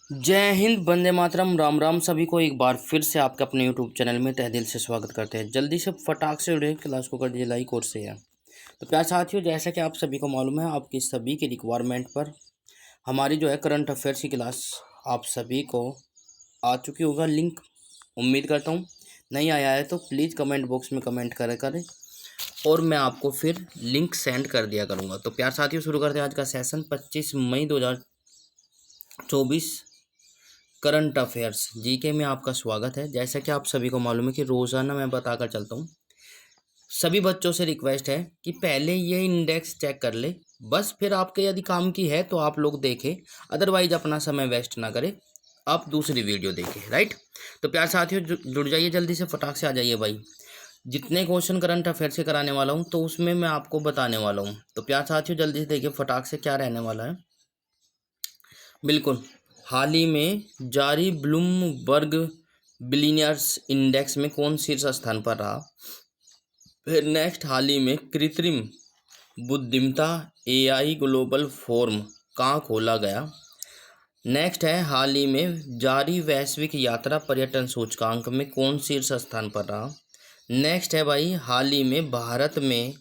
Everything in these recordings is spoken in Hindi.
जय हिंद, वंदे मातरम, राम राम। सभी को एक बार फिर से आपके अपने यूट्यूब चैनल में तहे दिल से स्वागत करते हैं। जल्दी से फटाक से उड़े क्लास को कर दीजिए लाइक और शेयर। तो प्यार साथियों, जैसा कि आप सभी को मालूम है, आपकी सभी की रिक्वायरमेंट पर हमारी जो है करंट अफेयर्स की क्लास आप सभी को आ चुकी होगा। लिंक उम्मीद करता हूँ नहीं आया है तो प्लीज़ कमेंट बॉक्स में कमेंट करें और मैं आपको फिर लिंक सेंड कर दिया करूँगा। तो प्यार साथियों, शुरू करते हैं आज का सेशन। 25 मई 2024 करंट अफेयर्स जीके में आपका स्वागत है। जैसा कि आप सभी को मालूम है कि रोज़ाना मैं बताकर चलता हूँ, सभी बच्चों से रिक्वेस्ट है कि पहले ये इंडेक्स चेक कर ले, बस फिर आपके यदि काम की है तो आप लोग देखें, अदरवाइज अपना समय वेस्ट ना करें, आप दूसरी वीडियो देखें। राइट। तो प्यार साथियों, जुड़ जाइए, जल्दी से फटाक से आ जाइए भाई। जितने क्वेश्चन करंट अफेयर से कराने वाला हूँ तो उसमें मैं आपको बताने वाला हूँ। तो प्यार साथियों, जल्दी से देखिए फटाक से क्या रहने वाला है। बिल्कुल, हाल ही में जारी ब्लूमबर्ग बिलियनियर्स इंडेक्स में कौन शीर्ष स्थान पर रहा। फिर नेक्स्ट, हाल ही में कृत्रिम बुद्धिमत्ता एआई ग्लोबल फोरम कहाँ खोला गया। नेक्स्ट है, हाल ही में जारी वैश्विक यात्रा पर्यटन सूचकांक में कौन शीर्ष स्थान पर रहा। नेक्स्ट है भाई, हाल ही में भारत में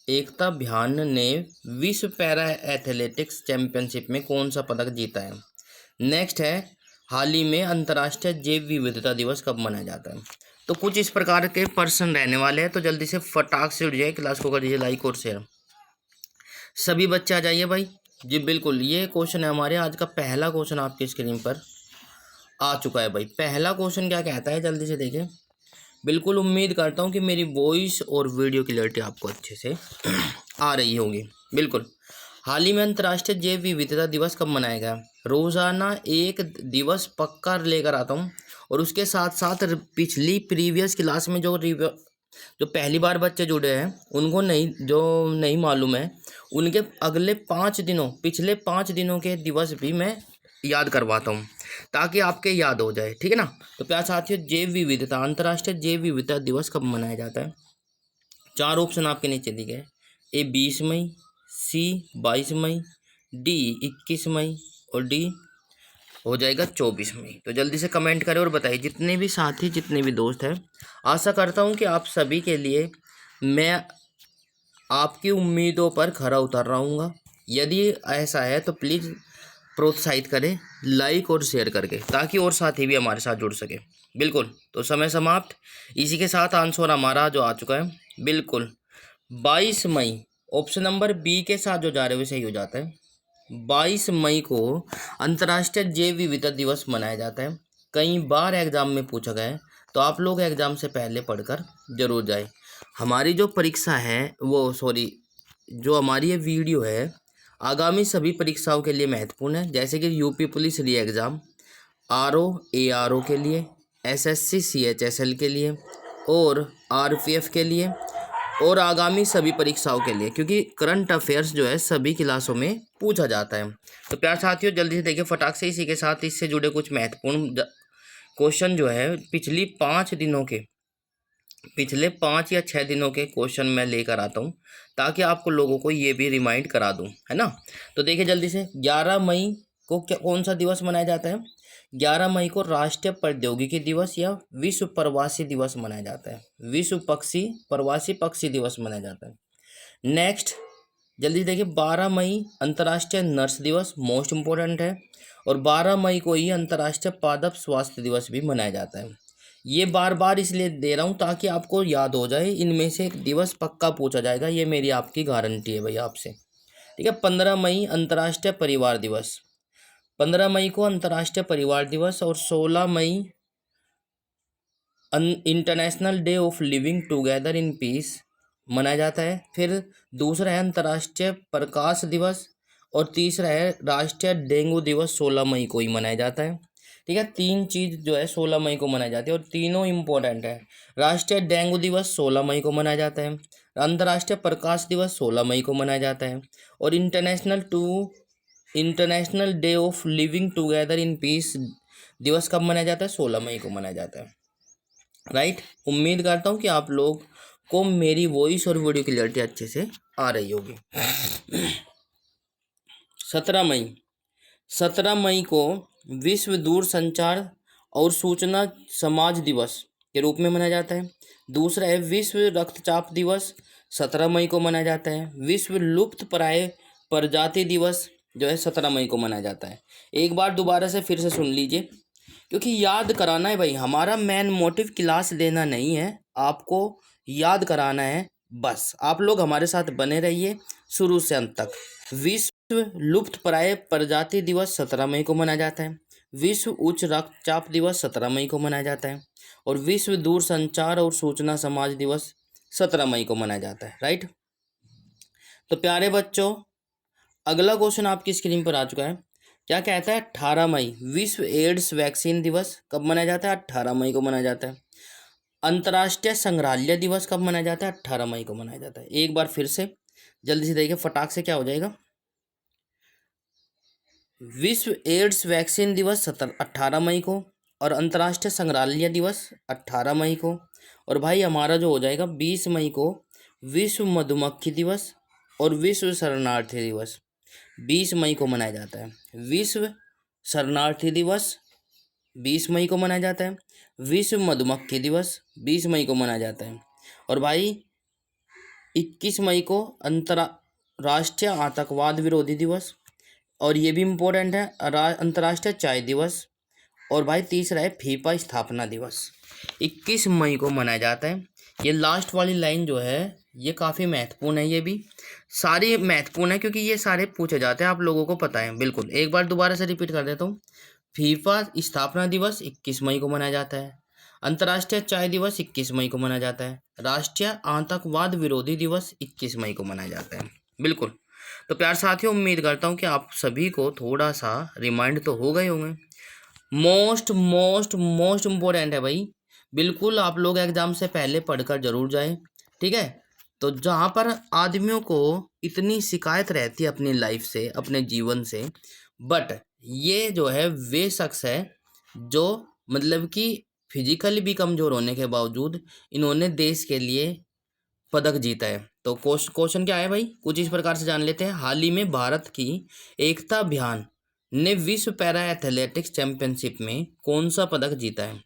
एकता भयान ने विश्व पैरा एथलेटिक्स चैंपियनशिप में कौन सा पदक जीता है। नेक्स्ट है, हाल ही में अंतर्राष्ट्रीय जैव विविधता दिवस कब मनाया जाता है। तो कुछ इस प्रकार के प्रश्न रहने वाले हैं। तो जल्दी से फटाक से उठ जाइए, क्लास को कर दीजिए लाइक और शेयर। सभी बच्चे आ जाइए भाई जी। बिल्कुल, ये क्वेश्चन है हमारे आज का पहला क्वेश्चन, आपकी स्क्रीन पर आ चुका है भाई। पहला क्वेश्चन क्या कहता है, जल्दी से देखें। बिल्कुल उम्मीद करता हूँ कि मेरी वॉइस और वीडियो क्लियरिटी आपको अच्छे से आ रही होगी। बिल्कुल, हाल ही में अंतर्राष्ट्रीय जैव विविधता दिवस कब मनाया गया। रोज़ाना एक दिवस पक्का लेकर आता हूँ और उसके साथ साथ पिछली प्रीवियस क्लास में जो पहली बार बच्चे जुड़े हैं उनको नहीं मालूम है, उनके अगले 5 दिनों पिछले 5 दिनों के दिवस भी मैं याद करवाता हूँ ताकि आपके याद हो जाए। ठीक है ना। तो प्यार साथियों, जैव विविधता अंतर्राष्ट्रीय जैव विविधता दिवस कब मनाया जाता है। 4 ऑप्शन आपके नीचे दिए गए। ए 20 मई, सी 22 मई, डी 21 मई और डी हो जाएगा 24 मई। तो जल्दी से कमेंट करें और बताइए, जितने भी साथी जितने भी दोस्त हैं। आशा करता हूँ कि आप सभी के लिए मैं आपकी उम्मीदों पर खरा उतर रहूँगा। यदि ऐसा है तो प्लीज़ प्रोत्साहित करें लाइक और शेयर करके, ताकि और साथी भी हमारे साथ जुड़ सके। बिल्कुल, तो समय समाप्त। इसी के साथ आंसर हमारा जो आ चुका है, बिल्कुल 22 मई। ऑप्शन नंबर बी के साथ जो जा रहे हैं वो सही हो जाता है। 22 मई को अंतर्राष्ट्रीय जैव विविधता दिवस मनाया जाता है। कई बार एग्जाम में पूछा गया है, तो आप लोग एग्जाम से पहले पढ़कर जरूर जाए। हमारी जो परीक्षा है जो हमारी ये वीडियो है आगामी सभी परीक्षाओं के लिए महत्वपूर्ण है, जैसे कि यूपी पुलिस री एग्ज़ाम, आरओ एआरओ के लिए, एसएससी सीएचएसएल के लिए और आरपीएफ के लिए और आगामी सभी परीक्षाओं के लिए, क्योंकि करंट अफेयर्स जो है सभी क्लासों में पूछा जाता है। तो प्यार साथियों, जल्दी से देखिए फटाक से। इसी के साथ इससे जुड़े कुछ महत्वपूर्ण क्वेश्चन जो है पिछले 5 या 6 दिनों के क्वेश्चन मैं लेकर आता हूँ, ताकि आपको लोगों को ये भी रिमाइंड करा दूँ, है ना। तो देखिए जल्दी से, 11 मई को कौन सा दिवस मनाया जाता है। 11 मई को राष्ट्रीय प्रौद्योगिकी दिवस या विश्व प्रवासी दिवस मनाया जाता है। विश्व प्रवासी पक्षी दिवस मनाया जाता है। नेक्स्ट, जल्दी देखिए, 12 मई अंतर्राष्ट्रीय नर्स दिवस मोस्ट इम्पोर्टेंट है, और 12 मई को ही अंतर्राष्ट्रीय पादप स्वास्थ्य दिवस भी मनाया जाता है। ये बार बार इसलिए दे रहा हूँ ताकि आपको याद हो जाए, इनमें से एक दिवस पक्का पूछा जाएगा, ये मेरी आपकी गारंटी है भाई आपसे। ठीक है। 15 मई अंतर्राष्ट्रीय परिवार दिवस, 15 मई को अंतर्राष्ट्रीय परिवार दिवस, और 16 मई international day of living together in peace मनाया जाता है। फिर दूसरा है अंतर्राष्ट्रीय प्रकाश दिवस, और तीसरा है राष्ट्रीय डेंगू दिवस, 16 मई को ही मनाया जाता है। ठीक है, 3 चीज़ जो है 16 मई को मनाई जाती है और तीनों इम्पोर्टेंट है। राष्ट्रीय डेंगू दिवस 16 मई को मनाया जाता है, अंतर्राष्ट्रीय प्रकाश दिवस 16 मई को मनाया जाता है, और international day of living together in piece दिवस कब मनाया जाता है, 16 मई को मनाया जाता है। राइट। उम्मीद करता हूँ कि आप लोग को मेरी वॉइस और वीडियो क्लियरिटी अच्छे से आ रही होगी। 17 मई 17 मई को विश्व दूरसंचार और सूचना समाज दिवस के रूप में मनाया जाता है। दूसरा है विश्व रक्तचाप दिवस, 17 मई को मनाया जाता है। विश्व लुप्त प्राय प्रजाति दिवस जो है 17 मई को मनाया जाता है। एक बार दोबारा से फिर से सुन लीजिए, क्योंकि याद कराना है भाई। हमारा मेन मोटिव क्लास देना नहीं है, आपको याद कराना है बस। आप लोग हमारे साथ बने रहिए शुरू से अंत तक। विश्व लुप्त प्राय प्रजाति दिवस 17 मई को मनाया जाता है। विश्व उच्च रक्तचाप दिवस 17 मई को मनाया जाता है। और विश्व दूरसंचार और सूचना समाज दिवस 17 मई को मनाया जाता है। राइट। तो प्यारे बच्चों, अगला क्वेश्चन आपकी स्क्रीन पर आ चुका है। क्या कहता है? 18 मई विश्व एड्स वैक्सीन दिवस कब मनाया जाता है? 18 मई को मनाया जाता है। अंतर्राष्ट्रीय संग्रहालय दिवस कब मनाया जाता है? 18 मई को मनाया जाता है। एक बार फिर से जल्दी से देखिए, फटाक से क्या हो जाएगा। विश्व एड्स वैक्सीन दिवस 18 मई को, और अंतर्राष्ट्रीय संग्रहालय दिवस 18 मई को, और भाई हमारा जो हो जाएगा 20 मई को विश्व मधुमक्खी दिवस और विश्व शरणार्थी दिवस 20 मई को मनाया जाता है। विश्व शरणार्थी दिवस 20 मई को मनाया जाता है। विश्व मधुमक्खी दिवस 20 मई को मनाया जाता है। और भाई 21 मई को अंतर्राष्ट्रीय आतंकवाद विरोधी दिवस, और ये भी इम्पोर्टेंट है, अंतर्राष्ट्रीय चाय दिवस। और भाई तीसरा है फीफा स्थापना दिवस, 21 मई को मनाया जाता है। ये लास्ट वाली लाइन जो है ये काफ़ी महत्वपूर्ण है। ये भी सारी महत्वपूर्ण है क्योंकि ये सारे पूछे जाते हैं, आप लोगों को पता है बिल्कुल। एक बार दोबारा से रिपीट कर देता हूँ। फीफा स्थापना दिवस 21 मई को मनाया जाता है। अंतर्राष्ट्रीय चाय दिवस 21 मई को मनाया जाता है। राष्ट्रीय आतंकवाद विरोधी दिवस 21 मई को मनाया जाता है। बिल्कुल। तो प्यार साथियों, उम्मीद करता हूँ कि आप सभी को थोड़ा सा रिमाइंड तो हो गए होंगे। मोस्ट मोस्ट मोस्ट इम्पोर्टेंट है भाई, बिल्कुल आप लोग एग्जाम से पहले पढ़कर जरूर जाएं। ठीक है। तो जहाँ पर आदमियों को इतनी शिकायत रहती है अपनी लाइफ से, अपने जीवन से, बट ये जो है वे शख्स है जो मतलब कि फिजिकली भी कमज़ोर होने के बावजूद इन्होंने देश के लिए पदक जीता है। तो क्वेश्चन क्या है भाई, कुछ इस प्रकार से जान लेते हैं। हाल ही में भारत की एकता अभियान ने विश्व पैरा एथलेटिक्स चैंपियनशिप में कौन सा पदक जीता है?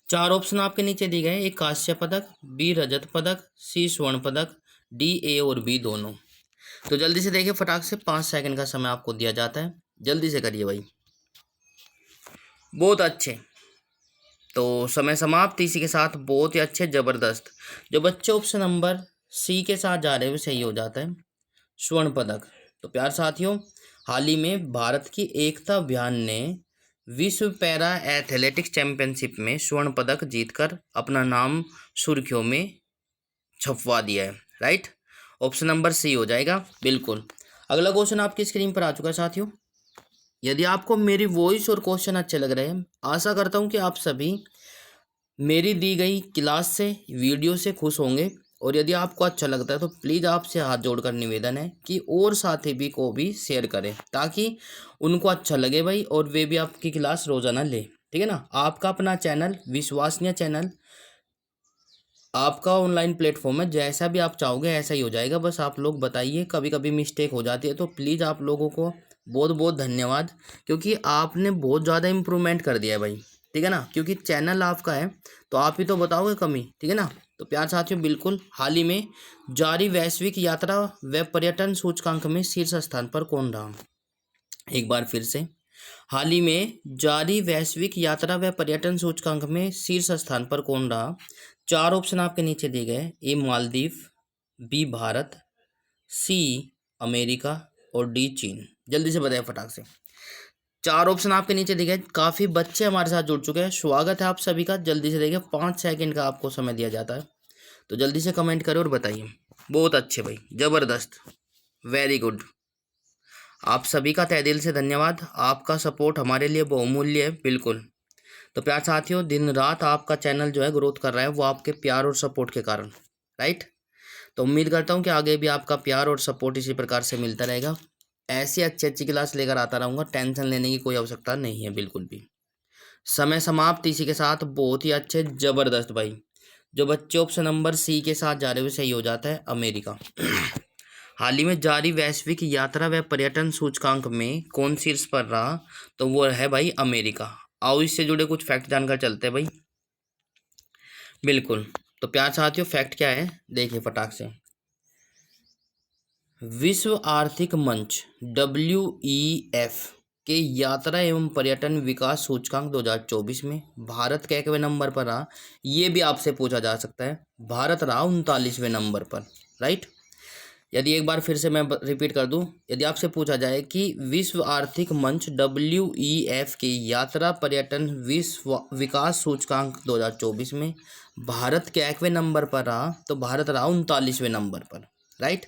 4 ऑप्शन आपके नीचे दिए गए। ए कांस्य पदक, बी रजत पदक, सी स्वर्ण पदक, डी ए और बी दोनों। तो जल्दी से देखिए, फटाक से 5 सेकंड का समय आपको दिया जाता है, जल्दी से करिए भाई। बहुत अच्छे। तो समय समाप्त। इसी के साथ बहुत ही अच्छे, ज़बरदस्त। जो बच्चे ऑप्शन नंबर सी के साथ जा रहे हैं वो सही हो जाता है, स्वर्ण पदक। तो प्यार साथियों, हाल ही में भारत की एकता अभियान ने विश्व पैरा एथलेटिक्स चैंपियनशिप में स्वर्ण पदक जीतकर अपना नाम सुर्खियों में छपवा दिया है। राइट। ऑप्शन नंबर सी हो जाएगा। बिल्कुल। अगला क्वेश्चन आपकी स्क्रीन पर आ चुका है साथियों। यदि आपको मेरी वॉइस और क्वेश्चन अच्छे लग रहे हैं, आशा करता हूं कि आप सभी मेरी दी गई क्लास से, वीडियो से खुश होंगे। और यदि आपको अच्छा लगता है तो प्लीज़ आपसे हाथ जोड़कर निवेदन है कि और साथी भी को भी शेयर करें, ताकि उनको अच्छा लगे भाई, और वे भी आपकी क्लास रोज़ाना ले। ठीक है ना। आपका अपना चैनल, विश्वसनीय चैनल, आपका ऑनलाइन प्लेटफॉर्म है, जैसा भी आप चाहोगे ऐसा ही हो जाएगा। बस आप लोग बताइए, कभी कभी मिस्टेक हो जाती है तो प्लीज़ आप लोगों को बहुत बहुत धन्यवाद, क्योंकि आपने बहुत ज़्यादा इम्प्रूवमेंट कर दिया है भाई। ठीक है ना, क्योंकि चैनल आपका है तो आप ही तो बताओगे कमी। ठीक है ना। तो प्यार साथियों, बिल्कुल, हाल ही में जारी वैश्विक यात्रा व पर्यटन सूचकांक में शीर्ष स्थान पर कौन रहा? एक बार फिर से, हाल ही में जारी वैश्विक यात्रा व पर्यटन सूचकांक में शीर्ष स्थान पर कौन रहा? 4 ऑप्शन आपके नीचे दिए गए। A Maldives, B Bharat, C America और डी चीन। जल्दी से बताइए फटाक से। 4 ऑप्शन आपके नीचे दिए गए। काफ़ी बच्चे हमारे साथ जुड़ चुके हैं, स्वागत है आप सभी का। जल्दी से देखिए, 5 सेकंड का आपको समय दिया जाता है, तो जल्दी से कमेंट करें और बताइए। बहुत अच्छे भाई, ज़बरदस्त, वेरी गुड। आप सभी का तहे दिल से धन्यवाद। आपका सपोर्ट हमारे लिए बहुमूल्य है। बिल्कुल। तो प्यार साथियों, दिन रात आपका चैनल जो है ग्रोथ कर रहा है, वो आपके प्यार और सपोर्ट के कारण। राइट। तो उम्मीद करता हूँ कि आगे भी आपका प्यार और सपोर्ट इसी प्रकार से मिलता रहेगा। ऐसी अच्छी अच्छी क्लास लेकर आता रहूँगा, टेंशन लेने की कोई आवश्यकता नहीं है बिल्कुल भी। समय समाप्त। इसी के साथ बहुत ही अच्छे, ज़बरदस्त भाई। जो बच्चे ऑप्शन नंबर सी के साथ जा रहे हुए सही हो जाता है, अमेरिका। हाल ही में जारी वैश्विक यात्रा व पर्यटन सूचकांक में कौन शीर्ष पर रहा? तो वो है भाई अमेरिका। आओ इससे जुड़े कुछ फैक्ट जानकर चलते हैं भाई। बिल्कुल। तो प्यार साथियों, फैक्ट क्या है देखिए फटाक से। विश्व आर्थिक मंच WEF के यात्रा एवं पर्यटन विकास सूचकांक 2024 में भारत कैकवें नंबर पर रहा। ये भी आपसे पूछा जा सकता है। भारत रहा 39वें नंबर पर, राइट। यदि एक बार फिर से मैं रिपीट कर दूं, यदि आपसे पूछा जाए कि विश्व आर्थिक मंच WEF की यात्रा पर्यटन विश्व विकास सूचकांक 2024 में भारत कैकवें नंबर पर रहा, तो भारत रहा 39वें नंबर पर, राइट।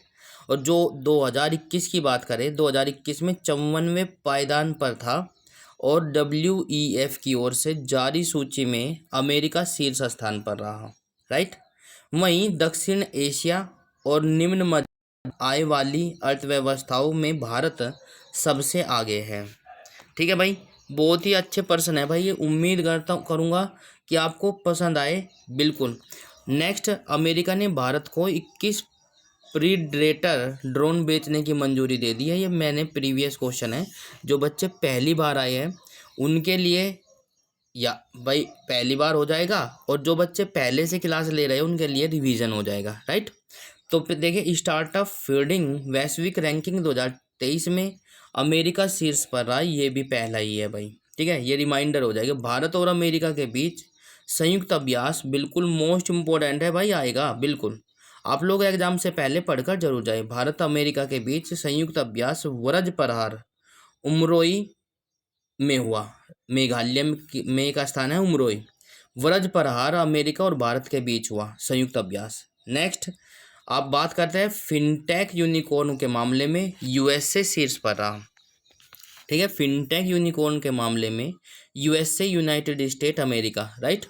और जो 2021 की बात करें, 2021 में 54वें पायदान पर था और WEF की ओर से जारी सूची में अमेरिका शीर्ष स्थान पर रहा, राइट। वहीं दक्षिण एशिया और निम्न मध्य आय वाली अर्थव्यवस्थाओं में भारत सबसे आगे है। ठीक है भाई, बहुत ही अच्छे पर्सन है भाई ये। उम्मीद करूँगा कि आपको पसंद आए। बिल्कुल। नेक्स्ट, अमेरिका ने भारत को 21 प्रीडेटर ड्रोन बेचने की मंजूरी दे दी है। ये मैंने प्रीवियस क्वेश्चन है, जो बच्चे पहली बार आए हैं उनके लिए, या भाई पहली बार हो जाएगा, और जो बच्चे पहले से क्लास ले रहे हैं उनके लिए रिवीजन हो जाएगा, राइट। तो फिर देखिए, स्टार्टअप फीडिंग वैश्विक रैंकिंग 2023 में अमेरिका शीर्ष पर रहा। ये भी पहला ही है भाई, ठीक है। ये रिमाइंडर हो जाएगा। भारत और अमेरिका के बीच संयुक्त अभ्यास बिल्कुल मोस्ट इम्पोर्टेंट है भाई, आएगा बिल्कुल। आप लोग एग्जाम से पहले पढ़कर जरूर जाए। भारत अमेरिका के बीच संयुक्त अभ्यास वरज प्रहार उमरोई में हुआ। मेघालय में का स्थान है उमरोई। वरज प्रहार अमेरिका और भारत के बीच हुआ संयुक्त अभ्यास। नेक्स्ट, आप बात करते हैं फिनटेक यूनिकॉर्न के मामले में USA शीर्ष पर रहा। ठीक है, फिनटेक यूनिकॉर्न के मामले में USA United state America, right.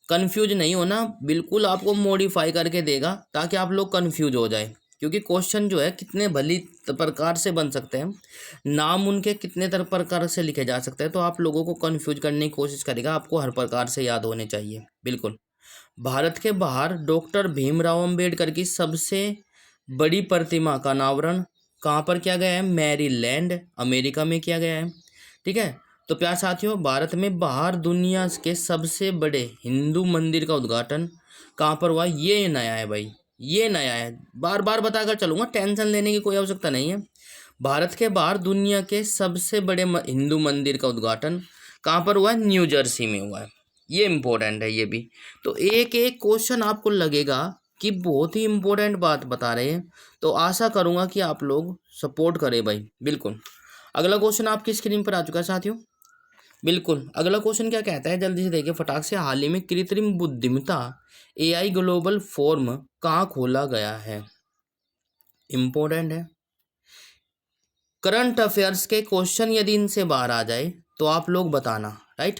Confuse नहीं होना, बिल्कुल आपको मॉडिफाई करके देगा ताकि आप लोग कंफ्यूज हो जाए, क्योंकि क्वेश्चन जो है कितने भली प्रकार से बन सकते हैं, नाम उनके कितने प्रकार से लिखे जा सकते हैं, तो आप लोगों को कंफ्यूज करने की कोशिश करेगा। आपको हर प्रकार से याद होने चाहिए, बिल्कुल। भारत के बाहर डॉक्टर भीमराव अंबेडकर की सबसे बड़ी प्रतिमा का अनावरण कहाँ पर किया गया है? मैरीलैंड, अमेरिका में किया गया है, ठीक है। तो प्यार साथियों, भारत में बाहर दुनिया के सबसे बड़े हिंदू मंदिर का उद्घाटन कहाँ पर हुआ? ये नया है भाई, ये नया है, बार बार बताकर चलूँगा, टेंशन लेने की कोई आवश्यकता नहीं है। भारत के बाहर दुनिया के सबसे बड़े हिंदू मंदिर का उद्घाटन कहाँ पर हुआ है? न्यू जर्सी में हुआ है। ये इम्पोर्टेंट है ये भी। तो एक एक क्वेश्चन आपको लगेगा कि बहुत ही इम्पोर्टेंट बात बता रहे हैं, तो आशा करूँगा कि आप लोग सपोर्ट करें भाई, बिल्कुल। अगला क्वेश्चन आपकी स्क्रीन पर आ चुका है साथियों। बिल्कुल, अगला क्वेश्चन क्या कहता है, जल्दी से देखिए फटाक से। हाल ही में कृत्रिम बुद्धिमत्ता AI ग्लोबल फोरम कहाँ खोला गया है? इम्पोर्टेंट है। करंट अफेयर्स के क्वेश्चन यदि इनसे बाहर आ जाए तो आप लोग बताना, राइट।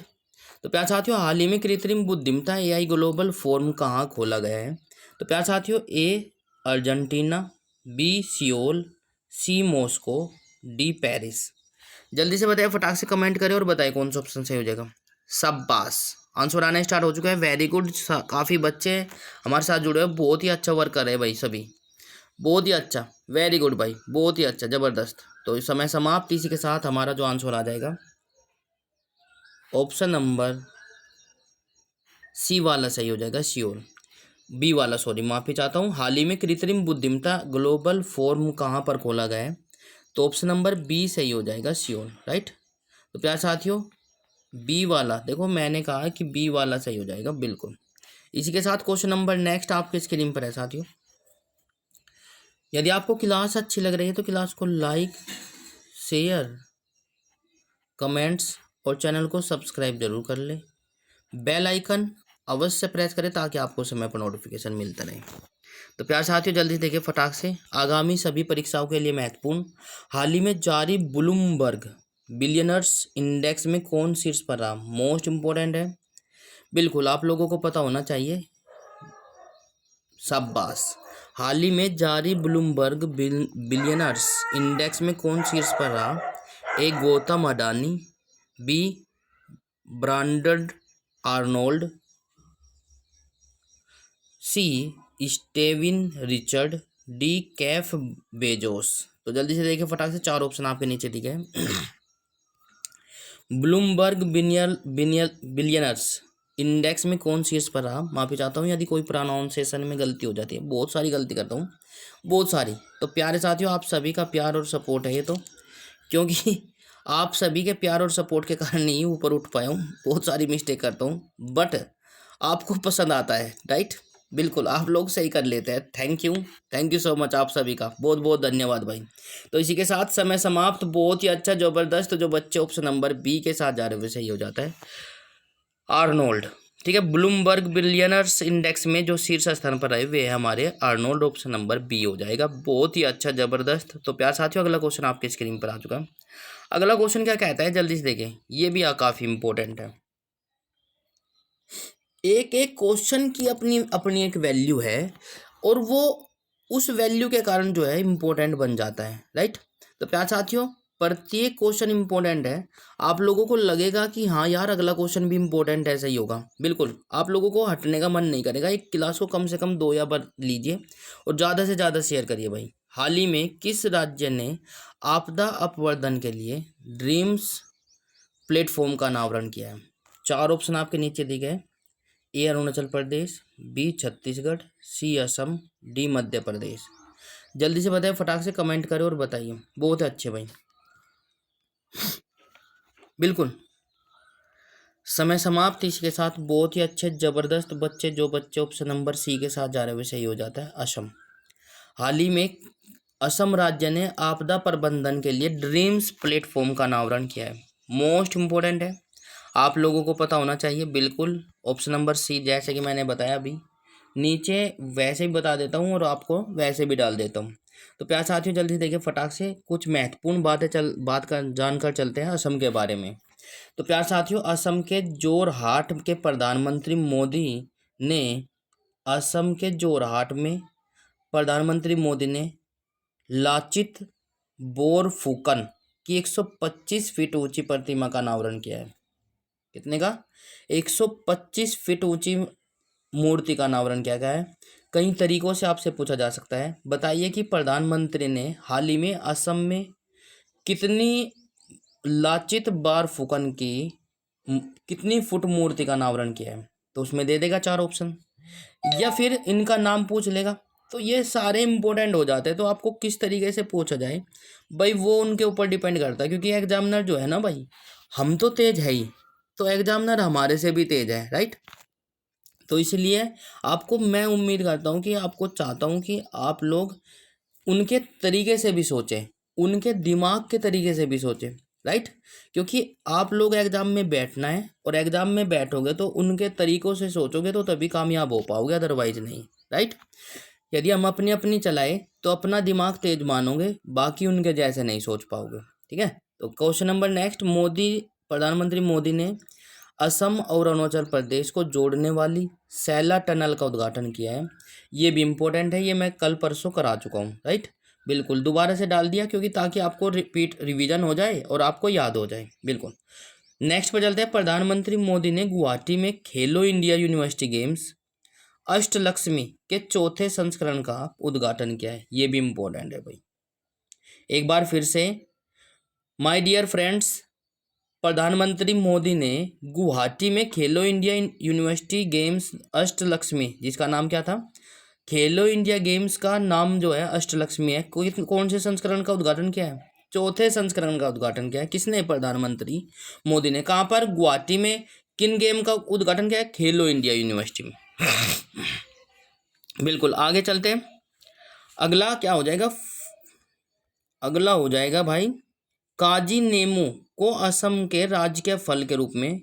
तो प्यार साथियों, हाल ही में कृत्रिम बुद्धिमत्ता AI ग्लोबल फोरम कहाँ खोला गया है? तो प्यार साथियों, A Argentina, B Seoul, C Moscow, D Paris. जल्दी से बताइए, फटाक से कमेंट करें और बताइए कौन सा ऑप्शन सही हो जाएगा। शाबाश, आंसर आने स्टार्ट हो चुका है। वेरी गुड, काफ़ी बच्चे हमारे साथ जुड़े हैं, बहुत ही अच्छा वर्क कर रहे हैं भाई सभी, बहुत ही अच्छा, वेरी गुड भाई, बहुत ही अच्छा, ज़बरदस्त। तो इस समय समाप्त, इसी के साथ हमारा जो आंसर आ जाएगा ऑप्शन नंबर C वाला सही हो जाएगा, श्योर। B वाला, सॉरी माफ़ी चाहता हूँ। हाल ही में कृत्रिम बुद्धिमत्ता ग्लोबल फोरम कहाँ पर खोला गया है? तो ऑप्शन नंबर B सही हो जाएगा, श्योर, राइट। तो प्यार साथियों, B वाला, देखो मैंने कहा कि B वाला सही हो जाएगा, बिल्कुल। इसी के साथ क्वेश्चन नंबर नेक्स्ट आपके स्क्रीन पर है साथियों। यदि आपको क्लास अच्छी लग रही है तो क्लास को लाइक, शेयर, कमेंट्स और चैनल को सब्सक्राइब जरूर कर ले। बेल आइकन अवश्य प्रेस करें ताकि आपको समय पर नोटिफिकेशन मिलता रहे। तो प्यार साथियों, जल्दी देखिए फटाक से, आगामी सभी परीक्षाओं के लिए महत्वपूर्ण हाल ही में जारी ब्लूमबर्ग बिलियनर्स इंडेक्स में कौन शीर्ष पर रहा? मोस्ट इम्पोर्टेंट है, बिल्कुल आप लोगों को पता होना चाहिए। शाबाश, हाल ही में जारी ब्लूमबर्ग बिलियनर्स इंडेक्स में कौन शीर्ष पर रहा? A Gautam Adani, B Brandon Arnold, C Steven Richard, D Jeff Bezos. तो जल्दी से देखिए फटाक से, 4 ऑप्शन आपके नीचे दिखे हैं। ब्लूमबर्ग बिलियनर्स इंडेक्स में कौन शीर्ष पर रहा? माफी चाहता हूँ यदि कोई प्रोनाउंसिएशन में गलती हो जाती है, बहुत सारी गलती करता हूँ, बहुत सारी। तो प्यारे साथियों, आप सभी का प्यार और सपोर्ट है ये तो, क्योंकि आप सभी के प्यार और सपोर्ट के कारण ही ऊपर उठ पाया हूँ। बहुत सारी मिस्टेक करता हूँ बट आपको पसंद आता है, राइट? बिल्कुल, आप लोग सही कर लेते हैं। थैंक यू सो मच आप सभी का, बहुत बहुत धन्यवाद भाई। तो इसी के साथ समय समाप्त। बहुत ही अच्छा, ज़बरदस्त। जो बच्चे ऑप्शन नंबर बी के साथ जा रहे हुए सही हो जाता है, आर्नोल्ड। ठीक है, ब्लूमबर्ग बिलियनर्स इंडेक्स में जो शीर्ष स्थान पर रहे वे है हमारे आर्नोल्ड। ऑप्शन नंबर बी हो जाएगा। बहुत ही अच्छा, ज़बरदस्त। तो प्यार साथियों, अगला क्वेश्चन आपके स्क्रीन पर आ चुका है। अगला क्वेश्चन क्या कहता है, जल्दी से देखें, ये भी काफ़ी इंपॉर्टेंट है। एक एक क्वेश्चन की अपनी अपनी एक वैल्यू है और वो उस वैल्यू के कारण जो है इम्पोर्टेंट बन जाता है, राइट? तो प्यार साथियों, प्रत्येक क्वेश्चन इम्पोर्टेंट है। आप लोगों को लगेगा कि हाँ यार अगला क्वेश्चन भी इम्पोर्टेंट ऐसा ही होगा, बिल्कुल आप लोगों को हटने का मन नहीं करेगा। एक क्लास को कम से कम 2 या बार लीजिए और ज़्यादा से ज़्यादा शेयर करिए भाई। हाल ही में किस राज्य ने आपदा अपवर्धन के लिए ड्रीम्स प्लेटफॉर्म का अनावरण किया है? 4 ऑप्शन आपके नीचे दिए गए। ए अरुणाचल प्रदेश, बी छत्तीसगढ़, सी असम, डी मध्य प्रदेश। जल्दी से बताइए, फटाक से कमेंट करें और बताइए। बहुत अच्छे भाई, बिल्कुल समय समाप्त। इसके साथ बहुत ही अच्छे ज़बरदस्त बच्चे, जो बच्चे ऑप्शन नंबर सी के साथ जा रहे हैं वैसे ही हो जाता है, असम। हाल ही में असम राज्य ने आपदा प्रबंधन के लिए ड्रीम्स प्लेटफॉर्म का अनावरण किया है। मोस्ट इम्पोर्टेंट है, आप लोगों को पता होना चाहिए, बिल्कुल। ऑप्शन नंबर सी, जैसे कि मैंने बताया अभी नीचे वैसे भी बता देता हूँ और आपको वैसे भी डाल देता हूँ। तो प्यार साथियों, जल्दी देखिए फटाक से, कुछ महत्वपूर्ण बातें जानकर चलते हैं असम के बारे में। तो प्यार साथियों, असम के जोरहाट के प्रधानमंत्री मोदी ने असम के जोरहाट में प्रधानमंत्री मोदी ने लाचित बोरफुकन की 125 फीट ऊंची प्रतिमा का अनावरण किया है। कितने का? 125 फीट ऊंची मूर्ति का अनावरण किया गया है। कई तरीकों से आपसे पूछा जा सकता है, बताइए कि प्रधानमंत्री ने हाल ही में असम में कितनी लाचित बारफुकन की कितनी फुट मूर्ति का अनावरण किया है? तो उसमें दे देगा 4 ऑप्शन, या फिर इनका नाम पूछ लेगा। तो ये सारे इंपॉर्टेंट हो जाते हैं। तो आपको किस तरीके से पूछा जाए भाई, वो उनके ऊपर डिपेंड करता है, क्योंकि एग्जामिनर जो है ना भाई, हम तो तेज है ही, तो एग्जामिनर हमारे से भी तेज है, राइट? तो इसलिए आपको मैं उम्मीद करता हूँ कि आपको चाहता हूँ कि आप लोग उनके तरीके से भी सोचें, उनके दिमाग के तरीके से भी सोचें, राइट? क्योंकि आप लोग एग्ज़ाम में बैठना है और एग्ज़ाम में बैठोगे तो उनके तरीक़ों से सोचोगे तो तभी कामयाब हो पाओगे, अदरवाइज नहीं, राइट? यदि हम अपनी अपनी चलाए तो अपना दिमाग तेज मानोगे, बाकी उनके जैसे नहीं सोच पाओगे, ठीक है? तो क्वेश्चन नंबर नेक्स्ट, प्रधानमंत्री मोदी ने असम और अरुणाचल प्रदेश को जोड़ने वाली सैला टनल का उद्घाटन किया है। ये भी इम्पोर्टेंट है, ये मैं कल परसों करा चुका हूँ, राइट? बिल्कुल दोबारा से डाल दिया, क्योंकि ताकि आपको रिवीजन हो जाए और आपको याद हो जाए, बिल्कुल। नेक्स्ट पर चलते हैं। प्रधानमंत्री मोदी ने गुवाहाटी में खेलो इंडिया यूनिवर्सिटी गेम्स अष्टलक्ष्मी के चौथे संस्करण का उद्घाटन किया है। ये भी इम्पोर्टेंट है भाई। एक बार फिर से, माय डियर फ्रेंड्स, प्रधानमंत्री मोदी ने गुवाहाटी में खेलो इंडिया यूनिवर्सिटी गेम्स अष्टलक्ष्मी, जिसका नाम क्या था, खेलो इंडिया गेम्स का नाम जो है अष्टलक्ष्मी है, कौन से संस्करण का उद्घाटन किया है? चौथे संस्करण का उद्घाटन किया है। किसने? प्रधानमंत्री मोदी ने। कहाँ पर? गुवाहाटी में। किन गेम का उद्घाटन किया है? खेलो इंडिया यूनिवर्सिटी में। बिल्कुल, आगे चलते हैं। अगला क्या हो जाएगा? अगला हो जाएगा भाई, काजी नेमू को असम के राजकीय फल के रूप में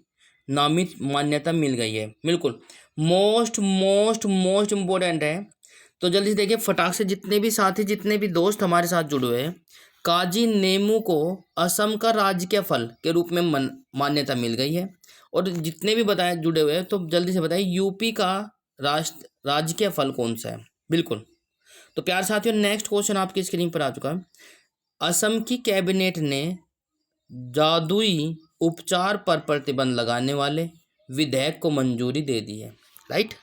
नामित मान्यता मिल गई है। बिल्कुल मोस्ट मोस्ट मोस्ट इम्पोर्टेंट है। तो जल्दी से देखिए फटाक से, जितने भी साथी, जितने भी दोस्त हमारे साथ जुड़े हुए हैं, काजी नेमू को असम का राजकीय फल के रूप में मान्यता मिल गई है। और जितने भी बताए जुड़े हुए हैं, तो जल्दी से बताइए यूपी का राजकीय फल कौन सा है? बिल्कुल। तो प्यार साथियों, नेक्स्ट क्वेश्चन आपकी स्क्रीन पर आ चुका है। असम की कैबिनेट ने जादुई उपचार पर प्रतिबंध लगाने वाले विधेयक को मंजूरी दे दी है, राइट?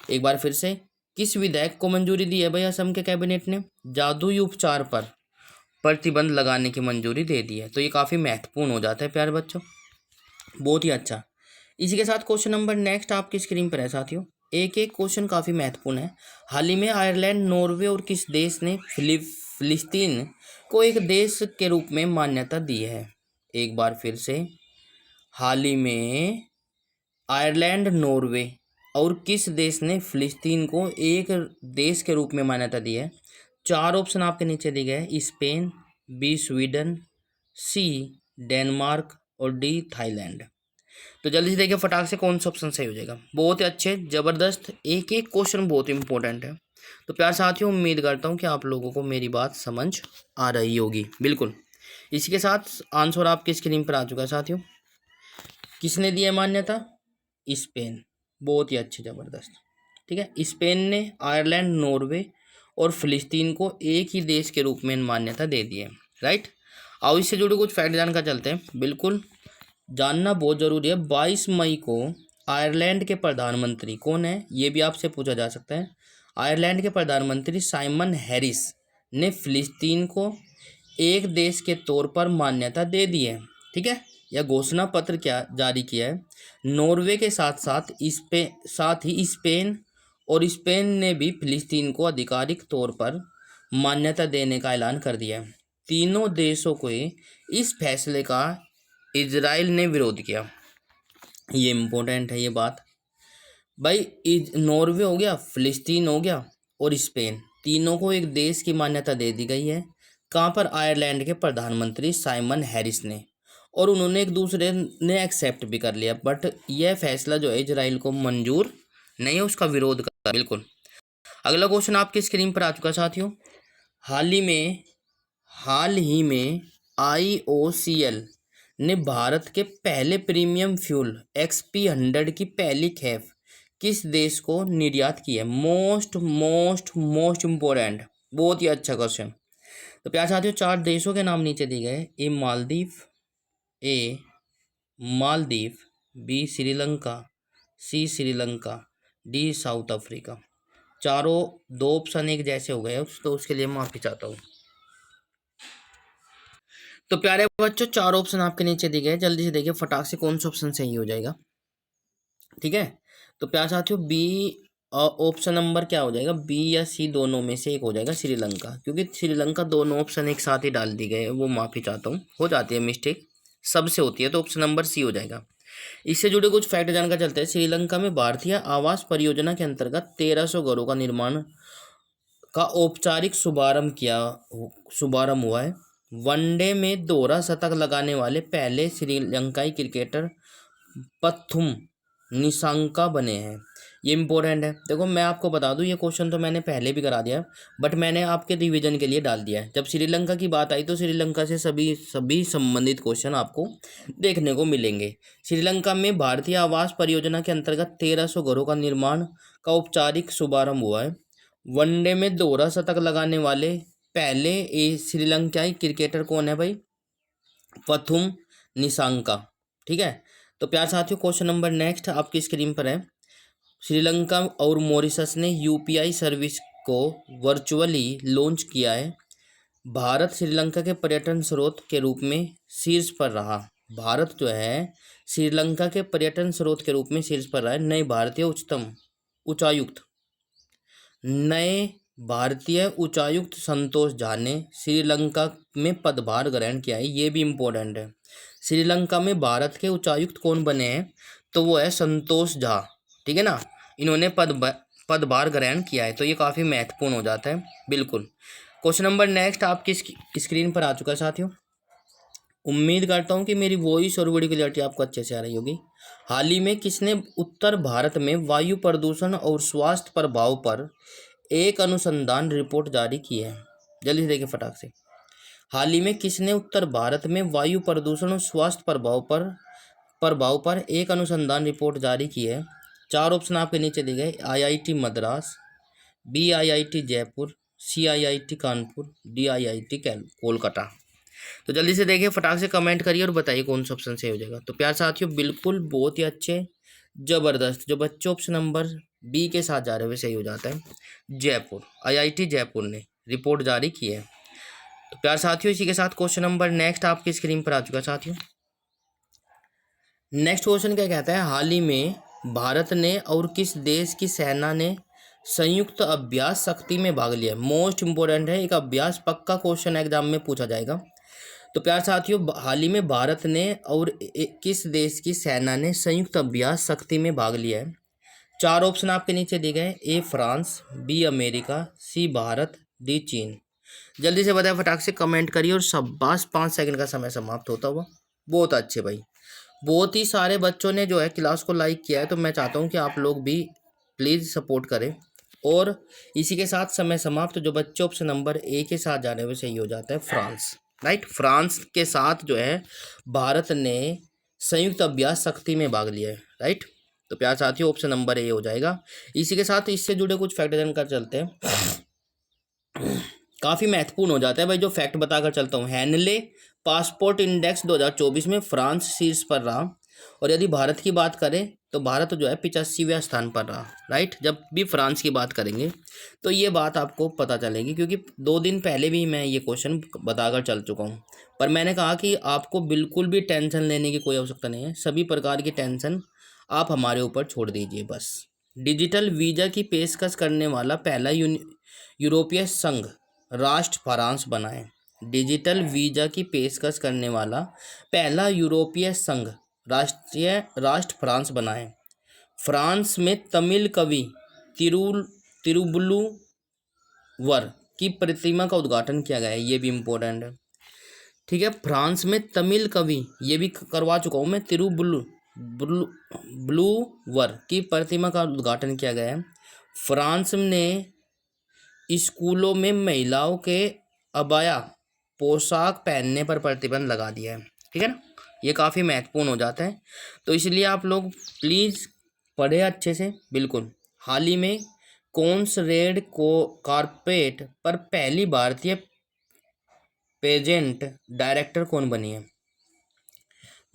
एक बार फिर से, किस विधेयक को मंजूरी दी है भाई असम के कैबिनेट ने? जादुई उपचार पर प्रतिबंध लगाने की मंजूरी दे दी है। तो ये काफ़ी महत्वपूर्ण हो जाता है प्यारे बच्चों, बहुत ही अच्छा। इसी के साथ क्वेश्चन नंबर नेक्स्ट आपकी स्क्रीन पर है साथियों। एक एक क्वेश्चन काफ़ी महत्वपूर्ण है। हाल ही में आयरलैंड, नॉर्वे और किस देश ने फिलिस्तीन को एक देश के रूप में मान्यता दी है? एक बार फिर से, हाल ही में आयरलैंड, नॉर्वे और किस देश ने फिलिस्तीन को एक देश के रूप में मान्यता दी है? चार ऑप्शन आपके नीचे दिए गए हैं। Spain, B Sweden, C Denmark और डी थाईलैंड। तो जल्दी से देखिए फटाक से कौन सा ऑप्शन सही हो जाएगा। बहुत ही अच्छे, ज़बरदस्त, एक एक क्वेश्चन बहुत इंपॉर्टेंट है। तो प्यार साथियों, उम्मीद करता हूँ कि आप लोगों को मेरी बात समझ आ रही होगी। बिल्कुल, इसी के साथ आंसर आपकी स्क्रीन पर आ चुका है साथियों। किसने दी है मान्यता? स्पेन। बहुत ही अच्छी, ज़बरदस्त। ठीक है, स्पेन ने आयरलैंड, नॉर्वे और फिलिस्तीन को एक ही देश के रूप में मान्यता दे दी है। राइट, आओ इससे जुड़े कुछ फैक्ट जानकर चलते हैं। बिल्कुल जानना बहुत ज़रूरी है। 22 मई को आयरलैंड के प्रधानमंत्री कौन है, ये भी आपसे पूछा जा सकता है। आयरलैंड के प्रधानमंत्री साइमन हैरिस ने फिलिस्तीन को एक देश के तौर पर मान्यता दे दी है। ठीक है, यह घोषणा पत्र क्या जारी किया है। नॉर्वे के साथ ही स्पेन और स्पेन ने भी फिलिस्तीन को आधिकारिक तौर पर मान्यता देने का ऐलान कर दिया है। तीनों देशों को इस फैसले का इजराइल ने विरोध किया। ये इम्पोर्टेंट है ये बात भाई। नॉर्वे हो गया, फिलिस्तीन हो गया और स्पेन, तीनों को एक देश की मान्यता दे दी गई है। कहाँ पर? आयरलैंड के प्रधानमंत्री साइमन हैरिस ने, और उन्होंने एक दूसरे ने एक्सेप्ट भी कर लिया। बट यह फैसला जो है इजराइल को मंजूर नहीं है, उसका विरोध कर। बिल्कुल, अगला क्वेश्चन आपकी स्क्रीन पर आ चुका है साथियों। हाल ही में IOCL ने भारत के पहले प्रीमियम फ्यूल XP100 की पहली खेप किस देश को निर्यात की है? मोस्ट इम्पोर्टेंट, बहुत ही अच्छा क्वेश्चन। तो प्यार साथियों, चार देशों के नाम नीचे दिए गए। A Maldives, B Sri Lanka, C Sri Lanka, D south Africa. चारों दो ऑप्शन एक जैसे हो गए, तो उसके लिए माफी चाहता हूँ। तो प्यारे बच्चों, चार ऑप्शन आपके नीचे दिए गए, जल्दी से देखिए फटाक से कौन सा ऑप्शन सही हो जाएगा। ठीक है, तो प्यारे साथियों, बी ऑप्शन नंबर क्या हो जाएगा? बी या सी दोनों में से एक हो जाएगा, श्रीलंका। क्योंकि श्रीलंका दोनों ऑप्शन एक साथ ही डाल दी गए, वो माफ़ी चाहता हूँ, हो जाती है मिस्टेक, सबसे होती है। तो ऑप्शन नंबर सी हो जाएगा। इससे जुड़े कुछ फैक्ट जानकर चलते हैं। श्रीलंका में भारतीय आवास परियोजना के अंतर्गत 1300 घरों का निर्माण का औपचारिक शुभारंभ हुआ है। वनडे में दोहरा शतक लगाने वाले पहले श्रीलंकाई क्रिकेटर पथुम निसांका बने हैं। ये इंपॉर्टेंट है। देखो मैं आपको बता दूं, ये क्वेश्चन तो मैंने पहले भी करा दिया, बट मैंने आपके रिवीजन के लिए डाल दिया है। जब श्रीलंका की बात आई तो श्रीलंका से सभी संबंधित क्वेश्चन आपको देखने को मिलेंगे। श्रीलंका में भारतीय आवास परियोजना के अंतर्गत 1300 घरों का निर्माण का औपचारिक शुभारंभ हुआ है। वनडे में दोहरा शतक लगाने वाले पहले श्रीलंकाई क्रिकेटर कौन है भाई? पथुम निसांका। ठीक है, तो प्यार साथियों, क्वेश्चन नंबर नेक्स्ट आपकी स्क्रीन पर है। श्रीलंका और मॉरिशस ने UPI सर्विस को वर्चुअली लॉन्च किया है। भारत श्रीलंका के पर्यटन स्रोत के रूप में शीर्ष पर रहा। भारत जो है श्रीलंका के पर्यटन स्रोत के रूप में शीर्ष पर रहा है। नए भारतीय उच्चायुक्त संतोष झा ने श्रीलंका में पदभार ग्रहण किया है। ये भी इम्पोर्टेंट है। श्रीलंका में भारत के उच्चायुक्त कौन बने हैं? तो वो है संतोष झा। ठीक है ना, इन्होंने पदभार ग्रहण किया है। तो ये काफ़ी महत्वपूर्ण हो जाता है। बिल्कुल, क्वेश्चन नंबर नेक्स्ट आपकी स्क्रीन पर आ चुका है साथियों। उम्मीद करता हूँ कि मेरी वॉइस और वीडियो क्लियरिटी आपको अच्छे से आ रही होगी। हाल ही में किसने उत्तर भारत में वायु प्रदूषण और स्वास्थ्य प्रभाव पर एक अनुसंधान रिपोर्ट जारी की है? जल्दी से देखिए फटाक से। हाल ही में किसने उत्तर भारत में वायु प्रदूषण और स्वास्थ्य प्रभाव पर एक अनुसंधान रिपोर्ट जारी की है? चार ऑप्शन आपके नीचे दिए गए। IIT Madras, B IIT Jaipur, C IIT Kanpur, D IIT Kolkata. तो जल्दी से देखिए फटाक से कमेंट करिए और बताइए कौन सा ऑप्शन सही हो जाएगा। तो प्यार साथियों, बिल्कुल बहुत ही अच्छे, जबरदस्त। जो बच्चे ऑप्शन नंबर बी के साथ जा रहे हुए सही हो जाता है, जयपुर। आईआईटी जयपुर ने रिपोर्ट जारी की है। तो प्यार साथियों, इसी के साथ क्वेश्चन नंबर नेक्स्ट आपकी स्क्रीन पर आ चुका है साथियों। नेक्स्ट क्वेश्चन क्या कहता है, हाल ही में भारत ने और किस देश की सेना ने संयुक्त अभ्यास शक्ति में भाग लिया? मोस्ट इंपोर्टेंट है, एक अभ्यास पक्का क्वेश्चन एग्जाम में पूछा जाएगा। तो प्यार साथियों, हाल ही में भारत ने और किस देश की सेना ने संयुक्त अभ्यास शक्ति में भाग लिया है? 4 ऑप्शन आपके नीचे दिए गए, A France, B America, C Bharat, D चीन। जल्दी से बताएं, फटाक से कमेंट करिए। और शाबाश, 5 सेकंड का समय समाप्त होता हुआ। बहुत अच्छे भाई, बहुत ही सारे बच्चों ने जो है क्लास को लाइक किया है, तो मैं चाहता हूँ कि आप लोग भी प्लीज़ सपोर्ट करें। और इसी के साथ समय समाप्त। जो बच्चे ऑप्शन नंबर ए के साथ जा रहे हैं सही हो जाता है, फ्रांस। राइट, फ्रांस के साथ जो है भारत ने संयुक्त अभ्यास शक्ति में भाग लिया है। राइट, तो प्यार साथियों ऑप्शन नंबर ए हो जाएगा। इसी के साथ इससे जुड़े कुछ फैक्ट जानकर चलते हैं, काफ़ी महत्वपूर्ण हो जाता है भाई। जो फैक्ट बताकर चलता हूँ, हैनले पासपोर्ट इंडेक्स 2024 में फ्रांस शीर्ष पर रहा। और यदि भारत की बात करें तो भारत जो है 85वें स्थान पर रहा। राइट, जब भी फ्रांस की बात करेंगे तो ये बात आपको पता चलेगी, क्योंकि 2 दिन पहले भी मैं ये क्वेश्चन बताकर चल चुका हूँ। पर मैंने कहा कि आपको बिल्कुल भी टेंशन लेने की कोई आवश्यकता नहीं है। सभी प्रकार की टेंशन आप हमारे ऊपर छोड़ दीजिए बस। डिजिटल वीज़ा की पेशकश करने वाला पहला यूरोपीय संघ राष्ट्र फ्रांस बना है। डिजिटल वीज़ा की पेशकश करने वाला पहला यूरोपीय संघ राष्ट्र फ्रांस बना है। फ्रांस में तमिल कवि तिरुवल्लुवर की प्रतिमा का उद्घाटन किया गया है, ये भी इम्पोर्टेंट है। ठीक है, फ्रांस में तमिल कवि, ये भी करवा चुका हूँ मैं, तिरुवल्लुवर की प्रतिमा का उद्घाटन किया गया है। फ्रांस ने स्कूलों में महिलाओं के अबाया पोशाक पहनने पर प्रतिबंध लगा दिया है। ठीक है ना, ये काफ़ी महत्वपूर्ण हो जाता है, तो इसलिए आप लोग प्लीज़ पढ़े अच्छे से। बिल्कुल, हाल ही में कौन से रेड कारपेट पर पहली भारतीय पेजेंट डायरेक्टर कौन बनी है?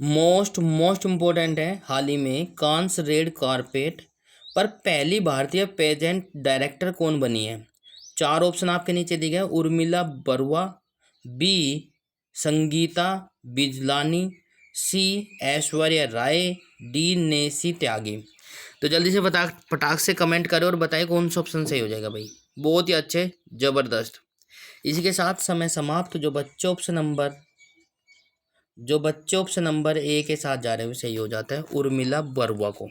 मोस्ट इम्पोर्टेंट है, हाल ही में कांस रेड कारपेट पर पहली भारतीय पेजेंट डायरेक्टर कौन बनी है? 4 ऑप्शन आपके नीचे दिए गए, उर्मिला बरुआ, बी संगीता बिजलानी, सी ऐश्वर्या राय, डी नेसी त्यागी। तो जल्दी से फटाक से कमेंट करें और बताइए कौन सा ऑप्शन सही हो जाएगा भाई। बहुत ही अच्छे, ज़बरदस्त। इसी के साथ समय समाप्त। जो बच्चे ऑप्शन नंबर ए के साथ जा रहे हैं सही हो जाता है, उर्मिला बरुआ को।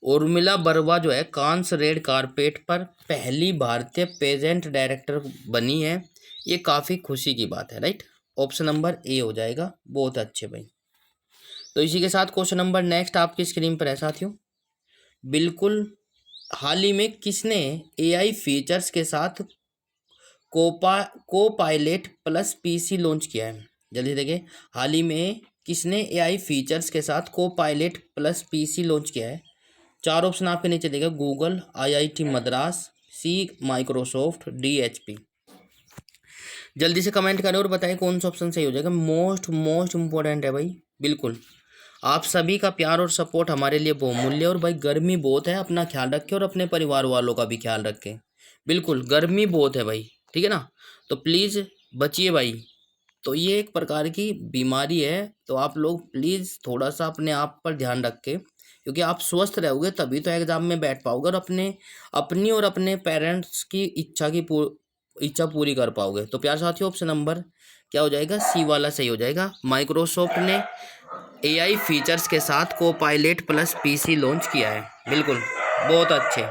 उर्मिला बरुआ जो है कांस रेड कारपेट पर पहली भारतीय पेजेंट डायरेक्टर बनी है, ये काफ़ी खुशी की बात है। राइट, ऑप्शन नंबर ए हो जाएगा। बहुत अच्छे भाई। तो इसी के साथ क्वेश्चन नंबर नेक्स्ट आपकी स्क्रीन पर है साथियों। बिल्कुल, हाल ही में किसने एआई फीचर्स के साथ को पायलट प्लस पीसी लॉन्च किया है? जल्दी देखिए, हाल ही में किसने एआई फीचर्स के साथ को पायलट प्लस पीसी लॉन्च किया है? 4 ऑप्शन आपके नीचे देगा, Google, IIT Madras, C Microsoft, D HP. जल्दी से कमेंट करें और बताएं कौन सा ऑप्शन सही हो जाएगा। मोस्ट इम्पोर्टेंट है भाई। बिल्कुल, आप सभी का प्यार और सपोर्ट हमारे लिए बहुमूल्य। और भाई गर्मी बहुत है, अपना ख्याल रखें और अपने परिवार वालों का भी ख्याल रखें। बिल्कुल, गर्मी बहुत है भाई, ठीक है ना, तो प्लीज़ बचिए भाई। तो ये एक प्रकार की बीमारी है, तो आप लोग प्लीज़ थोड़ा सा अपने आप पर ध्यान रखें, क्योंकि आप स्वस्थ रहोगे तभी तो एग्ज़ाम में बैठ पाओगे और अपनी और अपने पेरेंट्स की इच्छा पूरी कर पाओगे। तो प्यार साथियों, ऑप्शन नंबर क्या हो जाएगा, सी वाला सही हो जाएगा। माइक्रोसॉफ्ट ने एआई फीचर्स के साथ को पायलट प्लस पीसी लॉन्च किया है। बिल्कुल, बहुत अच्छे।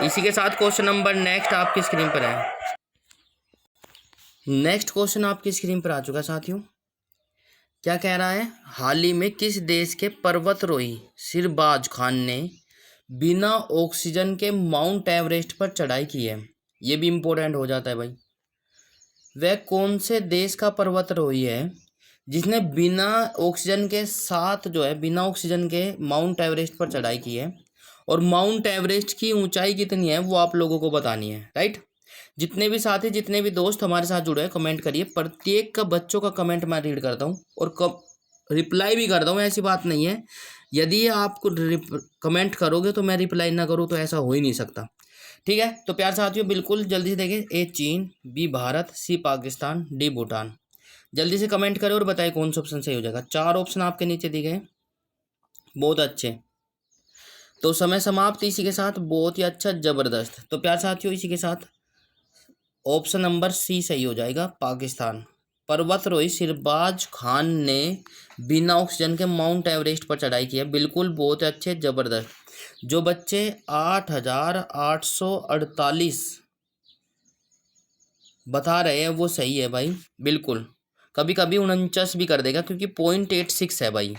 इसी के साथ क्वेश्चन नंबर नेक्स्ट आपकी स्क्रीन पर है। नेक्स्ट क्वेश्चन आपकी स्क्रीन पर आ चुका है साथियों। क्या कह रहा है, हाल ही में किस देश के पर्वतारोही सिरबाज खान ने बिना ऑक्सीजन के माउंट एवरेस्ट पर चढ़ाई की है? ये भी इम्पोर्टेंट हो जाता है भाई। वह कौन से देश का पर्वतारोही है जिसने बिना ऑक्सीजन के साथ जो है बिना ऑक्सीजन के माउंट एवरेस्ट पर चढ़ाई की है? और माउंट एवरेस्ट की ऊंचाई कितनी है वो आप लोगों को बतानी है। राइट, जितने भी साथी, जितने भी दोस्त हमारे साथ जुड़े हैं, कमेंट करिए। प्रत्येक का बच्चों का कमेंट मैं रीड करता हूँ और रिप्लाई भी करता हूँ, ऐसी बात नहीं है। यदि आप कमेंट करोगे तो मैं रिप्लाई ना करूँ तो ऐसा हो ही नहीं सकता। ठीक है, तो प्यार साथियों बिल्कुल जल्दी से देखें, ए चीन, बी भारत, सी पाकिस्तान, डी भूटान। जल्दी से कमेंट करें और बताएं कौन सा ऑप्शन सही हो जाएगा। 4 ऑप्शन आपके नीचे दिए गए, बहुत अच्छे। तो समय समाप्त इसी के साथ, बहुत ही अच्छा, जबरदस्त। तो प्यार साथियों इसी के साथ ऑप्शन नंबर सी सही हो जाएगा, पाकिस्तान। पर्वतारोही सिरबाज खान ने बिना ऑक्सीजन के माउंट एवरेस्ट पर चढ़ाई की है। बिल्कुल, बहुत अच्छे, जबरदस्त। जो बच्चे 8,848 बता रहे हैं वो सही है भाई, बिल्कुल। कभी कभी 49 भी कर देगा क्योंकि 0.86 है भाई,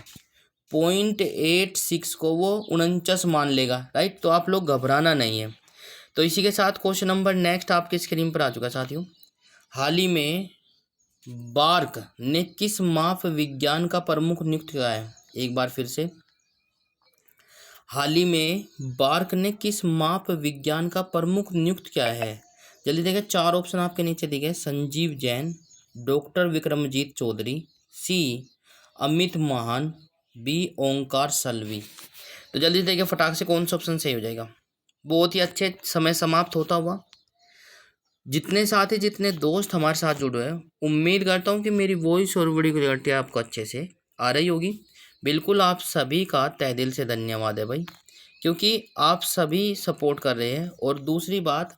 0.86 को वो 49 मान लेगा, राइट। तो आप लोग घबराना नहीं है। तो इसी के साथ क्वेश्चन नंबर नेक्स्ट आपकी स्क्रीन पर आ चुका है साथियों। हाल ही में बार्क ने किस माप विज्ञान का प्रमुख नियुक्त किया है? एक बार फिर से, हाल ही में बार्क ने किस माप विज्ञान का प्रमुख नियुक्त किया है? जल्दी देखिए, 4 ऑप्शन आपके नीचे दिए गए, संजीव जैन, डॉक्टर विक्रमजीत चौधरी, सी अमित महान, बी ओंकार सलवी। तो जल्दी देखिए फटाक से कौन सा ऑप्शन सही हो जाएगा। बहुत ही अच्छे, समय समाप्त होता हुआ। जितने साथी, जितने दोस्त हमारे साथ जुड़े हैं, उम्मीद करता हूँ कि मेरी वॉइस और वीडियो क्लियरिटी आपको अच्छे से आ रही होगी। बिल्कुल, आप सभी का तहे दिल से धन्यवाद है भाई, क्योंकि आप सभी सपोर्ट कर रहे हैं। और दूसरी बात,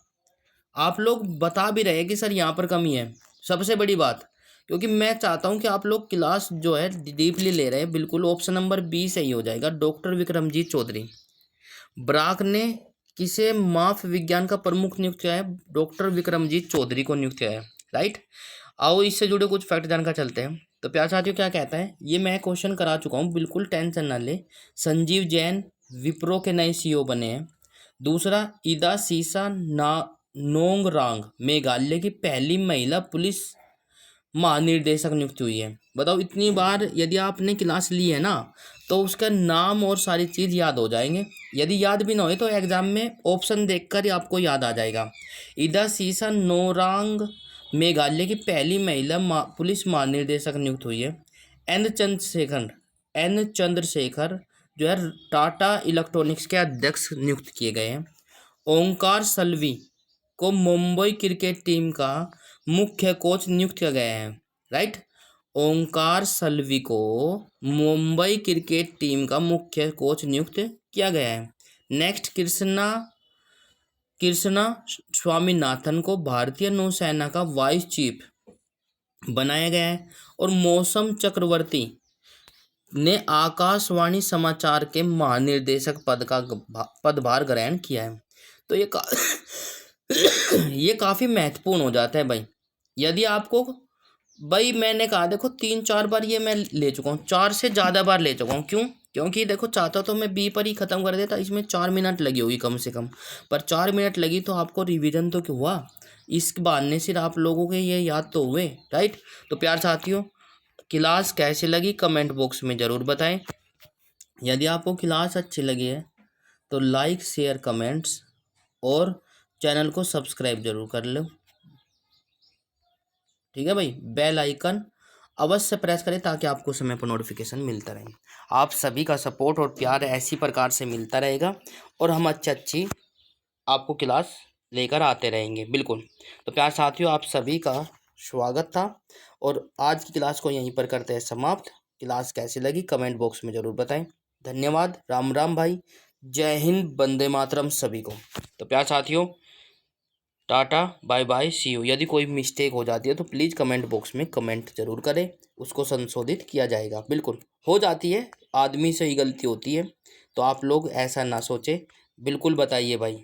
आप लोग बता भी रहे हैं कि सर यहाँ पर कमी है, सबसे बड़ी बात, क्योंकि मैं चाहता हूँ कि आप लोग क्लास जो है डीपली ले रहे हैं। बिल्कुल, ऑप्शन नंबर बी सही हो जाएगा, डॉक्टर विक्रमजीत चौधरी। ब्राक ने किसे माप विज्ञान का प्रमुख नियुक्त किया है? डॉक्टर विक्रमजीत चौधरी को नियुक्त किया है, राइट। आओ इससे जुड़े कुछ फैक्ट जानकर चलते हैं। तो प्यार साथियों क्या कहता है, ये मैं क्वेश्चन करा चुका हूँ, बिल्कुल टेंशन ना ले। संजीव जैन विप्रो के नए सीईओ बने हैं। दूसरा, ईदा सीसा नोंगरांग मेघालय की पहली महिला पुलिस महानिर्देशक नियुक्त हुई है। बताओ, इतनी बार यदि आपने क्लास ली है ना, तो उसका नाम और सारी चीज़ याद हो जाएंगे। यदि याद भी ना हो तो एग्जाम में ऑप्शन देखकर ही आपको याद आ जाएगा। ईदा सीसा नोरांग मेघालय की पहली महिला पुलिस महानिर्देशक नियुक्त हुई है। एन चंद्रशेखर जो है टाटा इलेक्ट्रॉनिक्स के अध्यक्ष नियुक्त किए गए हैं। ओंकार सलवी को मुंबई क्रिकेट टीम का मुख्य कोच नियुक्त किया गया है, राइट। ओंकार सलवी को मुंबई क्रिकेट टीम का मुख्य कोच नियुक्त किया गया है। नेक्स्ट, कृष्णा स्वामीनाथन को भारतीय नौसेना का वाइस चीफ बनाया गया है। और मौसम चक्रवर्ती ने आकाशवाणी समाचार के महानिर्देशक पदभार ग्रहण किया है। तो ये काफ़ी महत्वपूर्ण हो जाता है भाई। यदि आपको, भाई मैंने कहा देखो 3-4 बार ये मैं ले चुका हूँ, 4 से ज़्यादा बार ले चुका हूँ। क्यों? क्योंकि देखो चाहता तो मैं बी पर ही ख़त्म कर देता, इसमें 4 मिनट लगी होगी कम से कम, पर 4 मिनट लगी तो आपको रिवीजन तो क्यों हुआ, इस बहाने सिर्फ आप लोगों के ये याद तो हुए, राइट। तो प्यार साथियों, क्लास कैसी लगी कमेंट बॉक्स में ज़रूर बताएं। यदि आपको क्लास अच्छी लगी है तो लाइक, शेयर, कमेंट्स और चैनल को सब्सक्राइब जरूर कर लो, ठीक है भाई। बेल आइकन अवश्य प्रेस करें ताकि आपको समय पर नोटिफिकेशन मिलता रहे। आप सभी का सपोर्ट और प्यार ऐसी प्रकार से मिलता रहेगा और हम अच्छी आपको क्लास लेकर आते रहेंगे, बिल्कुल। तो प्यार साथियों, आप सभी का स्वागत था और आज की क्लास को यहीं पर करते हैं समाप्त। क्लास कैसी लगी कमेंट बॉक्स में ज़रूर बताएं। धन्यवाद, राम राम भाई, जय हिंद, वंदे मातरम सभी को। तो प्यार साथियों, tata, bye bye, see you. यदि कोई मिस्टेक हो जाती है तो प्लीज़ कमेंट बॉक्स में कमेंट जरूर करें, उसको संशोधित किया जाएगा। बिल्कुल हो जाती है, आदमी से ही गलती होती है, तो आप लोग ऐसा ना सोचें, बिल्कुल बताइए भाई।